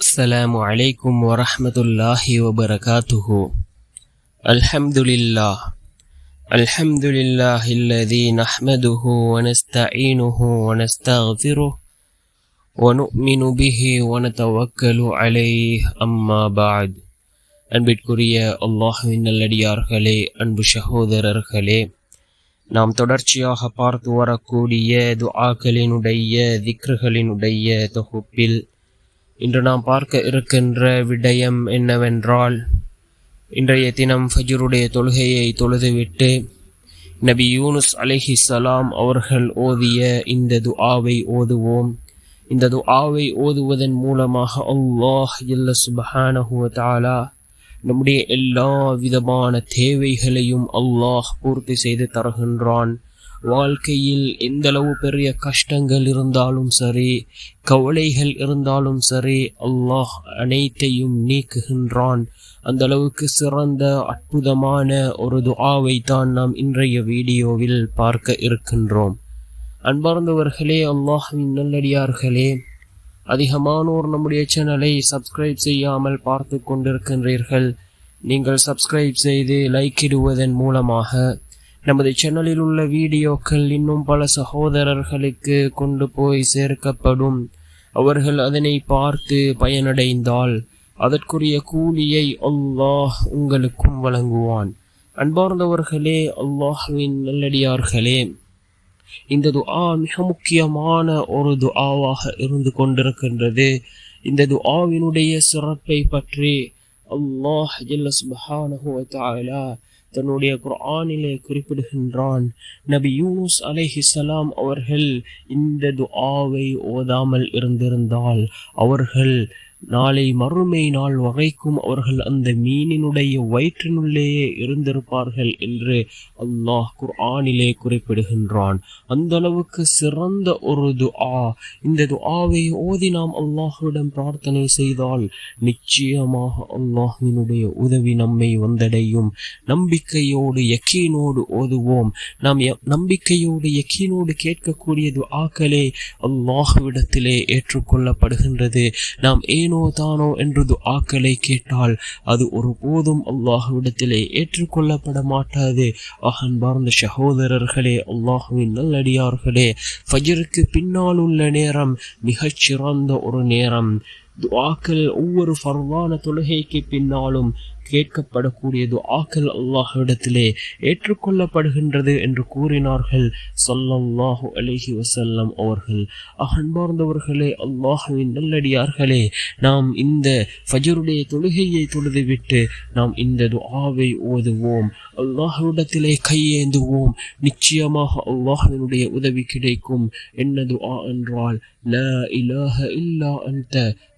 السلام عليكم ورحمة الله وبركاته. الحمد لله الذي نحمده ونستعينه ونستغفره ونؤمن به ونتوكل عليه أما بعد. அன்பிற்குரிய அல்லாஹ்வின் நல்லடியார்களே, அன்பு சகோதரர்களே, நாம் தொடர்ச்சியாக பார்த்து வரக்கூடிய துஆக்களினுடைய திக்ருகளினுடைய தொகுப்பில் இன்று நாம் பார்க்க இருக்கின்ற விடயம் என்னவென்றால், இன்றைய தினம் ஃபஜ்ருடைய தொழுகையை தொழுதுவிட்டு நபி யூனுஸ் அலைஹிஸ்ஸலாம் அவர்கள் ஓதிய இந்த துஆவை ஓதுவோம். இந்த துஆவை ஓதுவதன் மூலமாக அல்லாஹ் ஜல்ல சுப்ஹானஹு வ தஆலா நம்முடைய எல்லா விதமான தேவைகளையும் அல்லாஹ் பூர்த்தி செய்து தருகின்றான். வாழ்க்கையில் எந்தளவு பெரிய கஷ்டங்கள் இருந்தாலும் சரி, கவலைகள் இருந்தாலும் சரி, அல்லாஹ் அனைத்தையும் நீக்குகின்றான். அந்த அளவுக்கு சிறந்த அற்புதமான ஒரு துஆவை தான் நாம் இன்றைய வீடியோவில் பார்க்க இருக்கின்றோம். அன்பார்ந்தவர்களே, அல்லாஹ்வின் நல்லடியார்களே, அதிகமானோர் நம்முடைய சேனலை சப்ஸ்கிரைப் செய்யாமல் பார்த்து கொண்டிருக்கின்றீர்கள். நீங்கள் சப்ஸ்கிரைப் செய்து லைக் இடுவதன் மூலமாக நமது சேனலில் உள்ள வீடியோக்கள் இன்னும் பல சகோதரர்களுக்கு கொண்டு போய் சேர்க்கப்படும். அவர்கள் அதனை பார்த்து பயனடைந்தால் அதற்குரிய கூலியை அல்லாஹ் உங்களுக்கும் வழங்குவான். அன்பார்ந்தவர்களே, அல்லாஹ்வின் நல்லடியார்களே, இந்த துஆ மிக முக்கியமான ஒரு துஆவாக இருந்து கொண்டிருக்கின்றது. இந்த துஆவினுடைய சிறப்பை பற்றி அல்லாஹ் ஜல்ல சுப்ஹானஹு வ தஆலா தன்னுடைய குர்ஆனிலே குறிப்பிடுகின்றான். நபி யூனுஸ் அலைஹிஸ்ஸலாம் அவர்கள் இந்த துஆவை ஓதாமல் இருந்திருந்தால் அவர்கள் நாளை மறுமை நாள் வரைக்கும் அவர்கள் அந்த மீனினுடைய வயிற்றினுள்ளேயே இருந்திருப்பார்கள் என்று அல்லாஹ் குர்ஆனிலே குறிப்பிடுகின்றான். அந்த அளவுக்கு சிறந்த ஒரு துஆ. இந்த துஆவை ஓதி நாம் அல்லாஹ்விடம் பிரார்த்தனை செய்தால் நிச்சயமாக அல்லாஹ்வினுடைய உதவி நம்மை வந்தடையும். நம்பிக்கையோடு யக்கீனோடு ஓதுவோம். நாம் நம்பிக்கையோடு யக்கீனோடு கேட்கக்கூடிய துஆக்களே அல்லாஹ்விடத்திலே ஏற்றுக்கொள்ளப்படுகின்றது. நாம் ஏனோ தானோ என்று துஆக்களை கேட்டால் அது ஒருபோதும் அல்லாஹ்விடத்திலே ஏற்றுக்கொள்ளப்பட மாட்டாது. அன்பார்ந்த சகோதரர்களே, அல்லாஹ்வின் நல்லடியார்களே, ஃபஜ்ருக்கு பின்னால் உள்ள நேரம் மிகச்சிறந்த ஒரு நேரம். துஆக்கள் ஒவ்வொரு ஃபர்தான தொழுகைக்கு பின்னாலும் கேட்கப்படக்கூடிய துஆக்கள் அல்லாஹ்விடத்திலே ஏற்றுக்கொள்ளப்படுகின்றது என்று கூறினார்கள் ஸல்லல்லாஹு அலைஹி வஸல்லம் அவர்கள். அன்பார்ந்தவர்களே, அல்லாஹ்வின் நல்லடியார்களே, நாம் இந்த ஃபஜ்ருடைய தொழுகையை தொழுதுவிட்டு நாம் இந்த துஆவை ஓதுவோம். அல்லாஹ்விடத்திலே கையேந்துவோம். நிச்சயமாக அல்லாஹ்வினுடைய உதவி கிடைக்கும். என்ன துஆ என்றால், லா இலாஹ இல்லா அன்த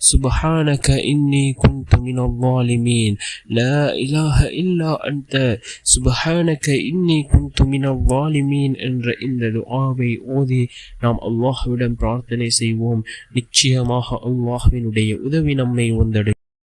சுப்ஹானக இன்னி குன்து மினல் ஸாலிமீன். லா இலாஹ இல்லா அன்த சுப்ஹானக இன்னி குன்து மினல் ஸாலிமீன் என்ற இந்த துஆவை ஓதி நாம் அல்லாஹ்விடம் பிரார்த்தனை செய்வோம். நிச்சயமாக அல்லாஹ்வினுடைய உதவி நம்மை வந்தடையும்.